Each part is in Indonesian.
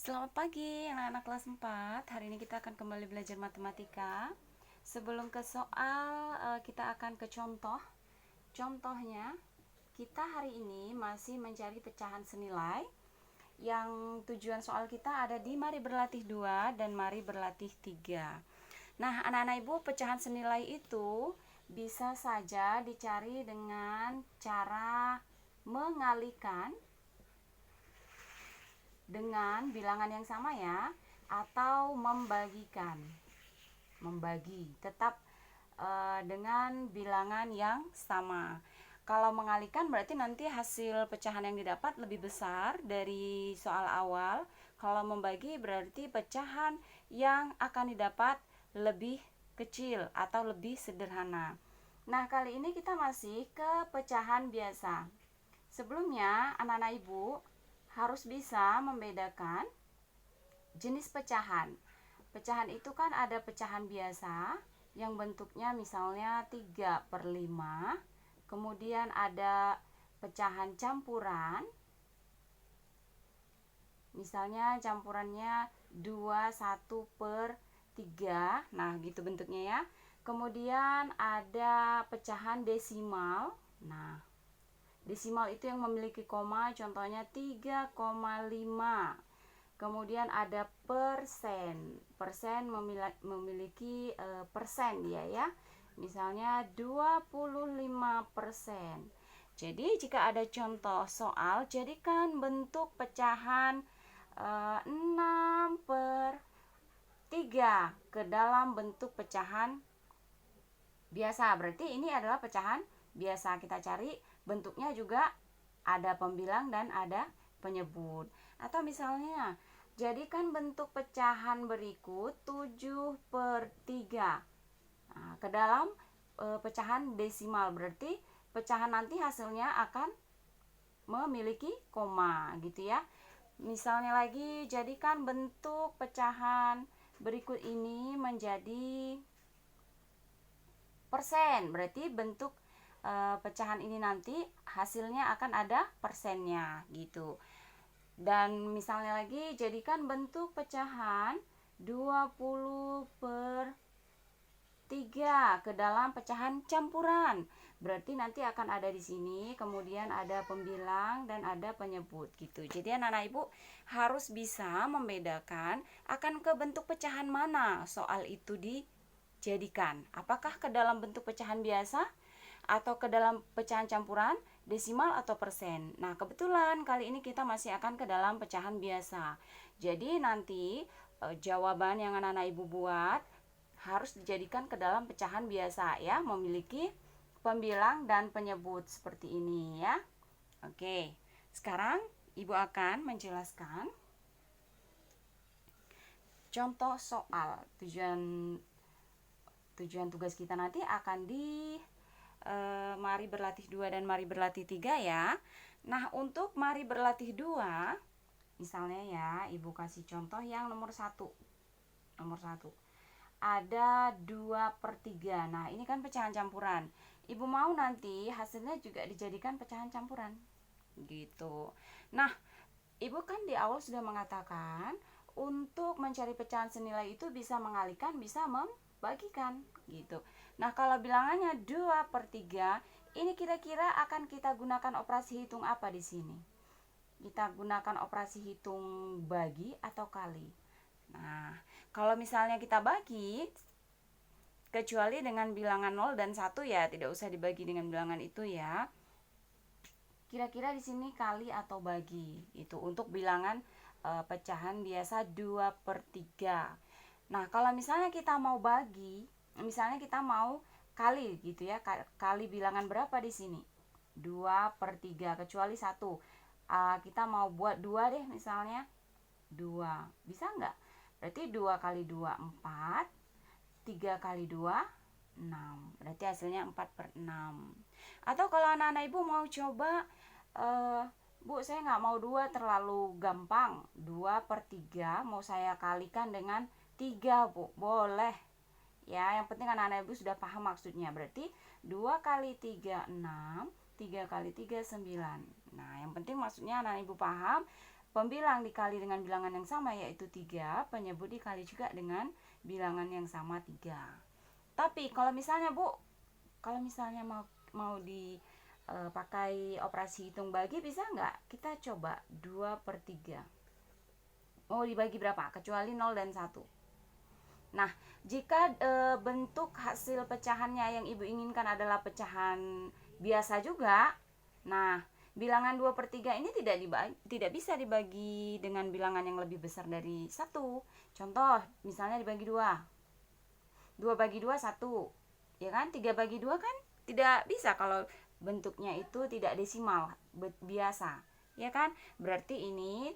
Selamat pagi anak-anak kelas 4. Hari ini kita akan kembali belajar matematika. Sebelum ke soal, kita akan ke contoh. Contohnya, kita hari ini masih mencari pecahan senilai. Yang tujuan soal kita ada di mari berlatih 2 dan mari berlatih 3. Nah, anak-anak ibu, pecahan senilai itu bisa saja dicari dengan cara mengalihkan dengan bilangan yang sama ya, atau membagi tetap dengan bilangan yang sama. Kalau mengalihkan berarti nanti hasil pecahan yang didapat lebih besar dari soal awal. Kalau membagi berarti pecahan yang akan didapat lebih kecil atau lebih sederhana. Nah, kali ini kita masih ke pecahan biasa. Sebelumnya, anak-anak ibu harus bisa membedakan jenis pecahan. Pecahan itu kan ada pecahan biasa yang bentuknya misalnya 3/5. Kemudian ada pecahan campuran. Misalnya campurannya 21/3. Nah, gitu bentuknya ya. Kemudian ada pecahan desimal. Nah, desimal itu yang memiliki koma, contohnya 3,5. Kemudian ada persen. Persen memiliki persen dia ya. Misalnya 25%. Jadi jika ada contoh soal, jadikan bentuk pecahan 6/3 ke dalam bentuk pecahan biasa. Berarti ini adalah pecahan biasa. Kita cari bentuknya juga ada pembilang dan ada penyebut. Atau misalnya jadikan bentuk pecahan berikut 7/3 ke dalam pecahan desimal. Berarti pecahan nanti hasilnya akan memiliki koma gitu ya. Misalnya lagi jadikan bentuk pecahan berikut ini menjadi persen. Berarti bentuk pecahan ini nanti hasilnya akan ada persennya gitu. Dan misalnya lagi jadikan bentuk pecahan 20/3 ke dalam pecahan campuran. Berarti nanti akan ada di sini, kemudian ada pembilang dan ada penyebut gitu. Jadi anak-anak ibu harus bisa membedakan akan ke bentuk pecahan mana soal itu dijadikan. Apakah ke dalam bentuk pecahan biasa atau ke dalam pecahan campuran, desimal atau persen. Nah, kebetulan kali ini kita masih akan ke dalam pecahan biasa. Jadi nanti jawaban yang anak-anak ibu buat harus dijadikan ke dalam pecahan biasa ya, memiliki pembilang dan penyebut seperti ini ya. Oke, sekarang ibu akan menjelaskan contoh soal. Tujuan tugas kita nanti akan di mari berlatih 2 dan mari berlatih 3 ya. Nah, untuk mari berlatih 2, misalnya ya, ibu kasih contoh yang nomor 1. Nomor 1. Ada 2/3. Nah, ini kan pecahan campuran. Ibu mau nanti hasilnya juga dijadikan pecahan campuran. Gitu. Nah, ibu kan di awal sudah mengatakan untuk mencari pecahan senilai itu bisa mengalihkan, bisa membagikan gitu. Nah, kalau bilangannya 2/3, ini kira-kira akan kita gunakan operasi hitung apa di sini? Kita gunakan operasi hitung bagi atau kali. Nah, kalau misalnya kita bagi, kecuali dengan bilangan 0 dan 1 ya, tidak usah dibagi dengan bilangan itu ya. Kira-kira di sini kali atau bagi, itu untuk bilangan pecahan biasa 2/3. Nah, kalau misalnya kita mau bagi, misalnya kita mau kali gitu ya, kali bilangan berapa di sini? 2/3, kecuali 1. Kita mau buat 2 deh misalnya. 2. Bisa nggak? Berarti 2 kali 2, 4. 3 kali 2, 6. Berarti hasilnya 4/6. Atau kalau anak-anak ibu mau coba, Bu, saya nggak mau 2, terlalu gampang. 2/3 mau saya kalikan dengan 3, Bu. Boleh. Ya, yang penting anak-anak ibu sudah paham maksudnya. Berarti 2 kali 3, 6. 3 kali 3, 9. Nah, yang penting maksudnya anak-anak ibu paham. pembilang dikali dengan bilangan yang sama yaitu 3, penyebut dikali juga dengan bilangan yang sama 3. Tapi kalau misalnya mau pakai operasi hitung bagi, bisa nggak? Kita coba 2/3. Mau dibagi berapa? Kecuali 0 dan 1. Nah, jika bentuk hasil pecahannya yang ibu inginkan adalah pecahan biasa juga, nah bilangan 2/3 ini tidak bisa dibagi dengan bilangan yang lebih besar dari 1. Contoh, misalnya dibagi 2. 2 bagi 2, 1. Ya kan? 3 bagi 2 kan tidak bisa kalau bentuknya itu tidak desimal, biasa. Ya kan? Berarti ini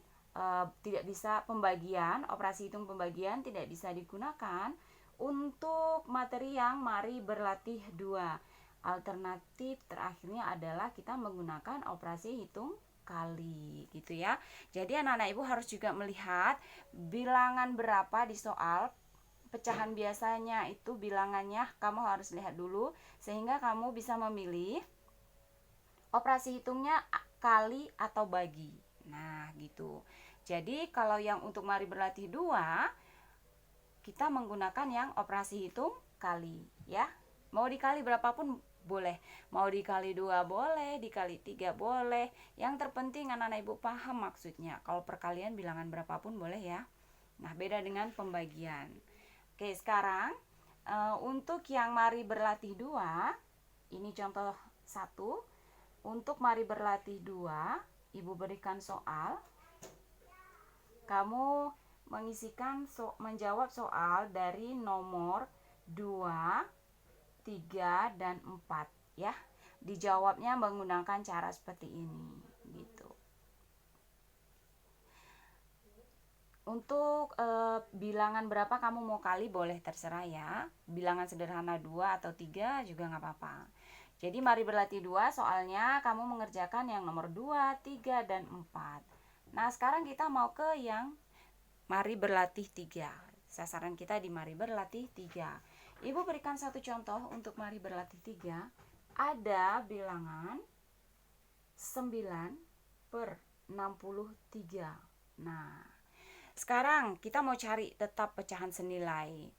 tidak bisa operasi hitung pembagian tidak bisa digunakan untuk materi yang mari berlatih 2. Alternatif terakhirnya adalah kita menggunakan operasi hitung kali gitu ya. Jadi anak-anak ibu harus juga melihat bilangan berapa di soal. Pecahan biasanya itu bilangannya kamu harus lihat dulu sehingga kamu bisa memilih operasi hitungnya kali atau bagi. Nah gitu. Jadi kalau yang untuk mari berlatih 2, kita menggunakan yang operasi hitung kali ya. Mau dikali berapapun boleh, mau dikali 2 boleh, dikali 3 boleh. Yang terpenting anak-anak ibu paham maksudnya. Kalau perkalian bilangan berapapun boleh ya. Nah beda dengan pembagian. Oke, sekarang untuk yang mari berlatih 2, ini contoh 1. Untuk mari berlatih 2, ibu berikan soal. Kamu menjawab soal dari nomor 2, 3, dan 4 ya. Dijawabnya menggunakan cara seperti ini gitu. Untuk bilangan berapa kamu mau kali boleh terserah ya. Bilangan sederhana 2 atau 3 juga nggak apa-apa. Jadi mari berlatih 2, soalnya kamu mengerjakan yang nomor 2, 3, dan 4. Nah sekarang kita mau ke yang mari berlatih 3. Sasaran kita di mari berlatih 3. Ibu berikan satu contoh untuk mari berlatih 3. Ada bilangan 9/63. Nah sekarang kita mau cari tetap pecahan senilai.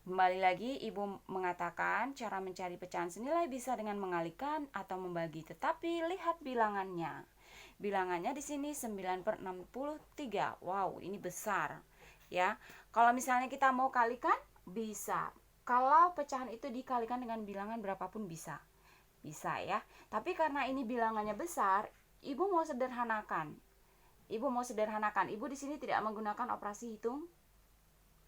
Kembali lagi ibu mengatakan cara mencari pecahan senilai bisa dengan mengalikan atau membagi. Tetapi lihat bilangannya. Bilangannya di sini 9/63. Wow, ini besar. Ya. Kalau misalnya kita mau kalikan bisa. Kalau pecahan itu dikalikan dengan bilangan berapapun bisa. Bisa ya. Tapi karena ini bilangannya besar, ibu mau sederhanakan. Ibu di sini tidak menggunakan operasi hitung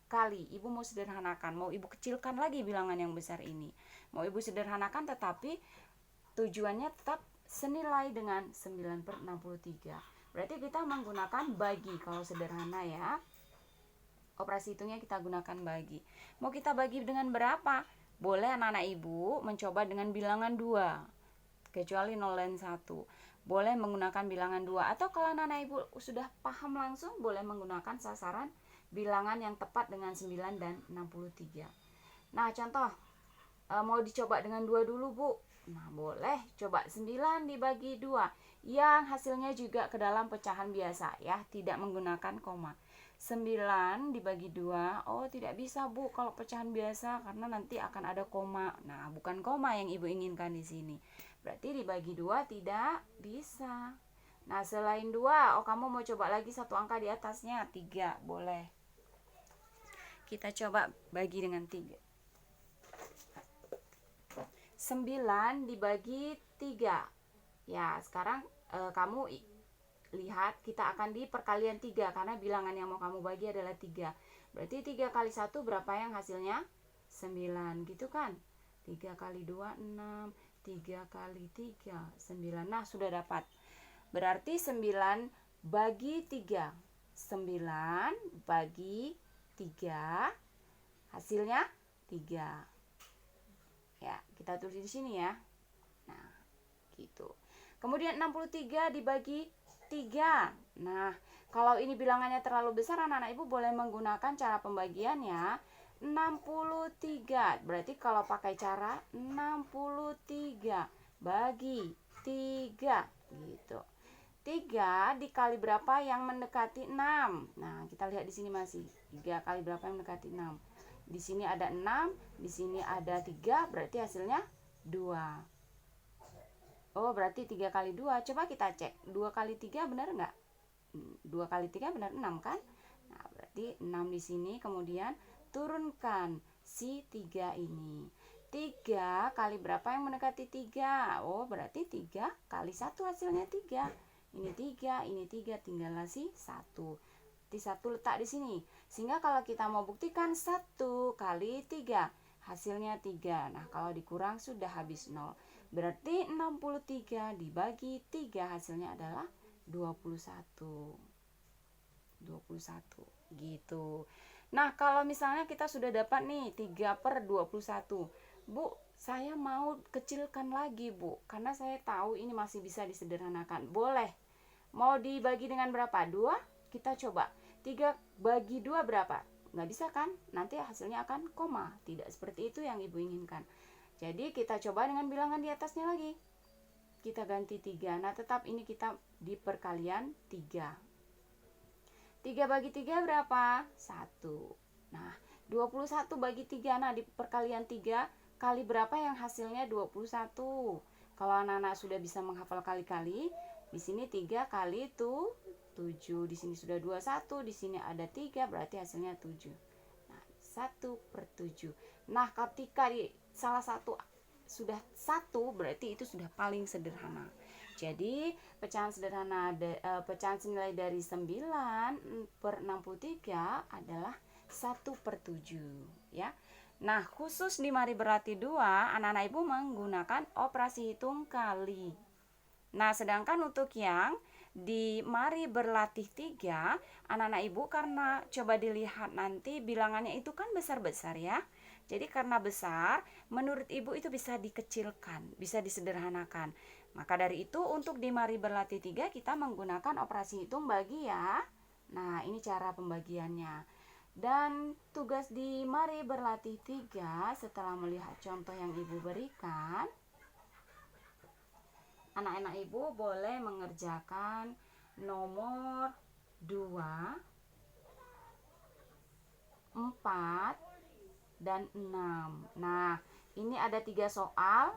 kali. Ibu mau sederhanakan, mau ibu kecilkan lagi bilangan yang besar ini. Mau ibu sederhanakan tetapi tujuannya tetap senilai dengan 9/63. Berarti kita menggunakan bagi kalau sederhana ya. Operasi hitungnya kita gunakan bagi. Mau kita bagi dengan berapa? Boleh anak-anak ibu mencoba dengan bilangan 2. Kecuali 0 dan 1. Boleh menggunakan bilangan 2, atau kalau anak-anak ibu sudah paham langsung boleh menggunakan sasaran bilangan yang tepat dengan 9 dan 63. Nah contoh mau dicoba dengan 2 dulu Bu. Nah boleh coba 9 dibagi 2 yang hasilnya juga ke dalam pecahan biasa ya, tidak menggunakan koma. 9 dibagi 2, oh tidak bisa Bu kalau pecahan biasa karena nanti akan ada koma. Nah bukan koma yang ibu inginkan di sini. Berarti dibagi 2 tidak bisa. Nah selain 2, oh kamu mau coba lagi satu angka di atasnya, 3 boleh. Kita coba bagi dengan 3. 9 dibagi 3. Ya sekarang kamu lihat kita akan di perkalian 3 karena bilangan yang mau kamu bagi adalah 3. Berarti 3 kali 1 berapa yang hasilnya? 9 gitu kan. 3 kali 2 6, 3 kali 3 9. Nah sudah dapat. Berarti 9 bagi 3. 9 bagi 3 hasilnya 3. Ya kita tulis di sini ya. Nah gitu. Kemudian 63 dibagi 3. Nah kalau ini bilangannya terlalu besar, anak-anak ibu boleh menggunakan cara pembagiannya 63. Berarti kalau pakai cara 63 bagi 3 gitu. 3 dikali berapa yang mendekati 6? Nah, kita lihat di sini masih 3 kali berapa yang mendekati 6. Di sini ada 6, di sini ada 3, berarti hasilnya 2. Oh, berarti 3 kali 2. Coba kita cek. 2 kali 3 benar nggak? 2 kali 3 benar 6 kan? Nah, berarti 6 di sini, kemudian turunkan si 3 ini. 3 kali berapa yang mendekati 3? Oh, berarti 3 kali 1 hasilnya 3. Ini 3, ini 3, tinggallah si 1. Di 1 letak di sini. Sehingga kalau kita mau buktikan 1 kali 3, hasilnya 3. Nah, kalau dikurang sudah habis 0. Berarti 63 dibagi 3 hasilnya adalah 21. 21 gitu. Nah, kalau misalnya kita sudah dapat nih 3/21. Bu, saya mau kecilkan lagi, Bu, karena saya tahu ini masih bisa disederhanakan. Boleh. Mau dibagi dengan berapa? 2? Kita coba. 3 bagi 2 berapa? Nggak bisa kan? Nanti hasilnya akan koma. Tidak seperti itu yang Ibu inginkan. Jadi kita coba dengan bilangan di atasnya lagi. Kita ganti 3. Nah, tetap ini kita di perkalian 3. 3 bagi 3 berapa? 1. Nah, 21 bagi 3. Nah, di perkalian 3 kali berapa yang hasilnya 21? Kalau anak-anak sudah bisa menghafal kali-kali, di sini 3 kali itu 7. Di sini sudah 21, di sini ada 3, berarti hasilnya 7. Nah, 1/7. Nah, ketika di salah satu sudah 1, berarti itu sudah paling sederhana. Jadi, pecahan sederhana pecahan senilai dari 9/63 adalah 1/7, ya. Nah, khusus di mari berlatih 2, anak-anak Ibu menggunakan operasi hitung kali. Nah, sedangkan untuk yang di mari berlatih 3, anak-anak Ibu karena coba dilihat nanti bilangannya itu kan besar-besar ya. Jadi karena besar, menurut Ibu itu bisa dikecilkan, bisa disederhanakan. Maka dari itu untuk di mari berlatih 3 kita menggunakan operasi hitung bagi ya. Nah, ini cara pembagiannya. Dan tugas di mari berlatih 3 setelah melihat contoh yang Ibu berikan, anak-anak Ibu boleh mengerjakan nomor 2, 4, dan 6. Nah, ini ada 3 soal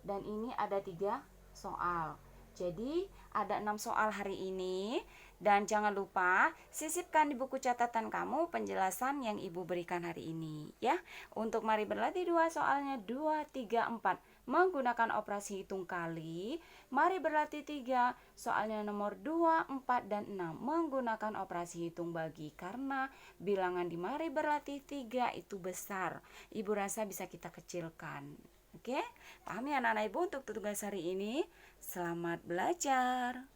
dan ini ada 3 soal. Jadi, ada 6 soal hari ini. Dan jangan lupa sisipkan di buku catatan kamu penjelasan yang Ibu berikan hari ini ya. Untuk mari berlatih 2 soalnya 2, 3, 4 menggunakan operasi hitung kali. Mari berlatih 3 soalnya nomor 2, 4, dan 6 menggunakan operasi hitung bagi. Karena bilangan di mari berlatih 3 itu besar. Ibu rasa bisa kita kecilkan. Oke, pahami anak-anak Ibu untuk tugas hari ini. Selamat belajar.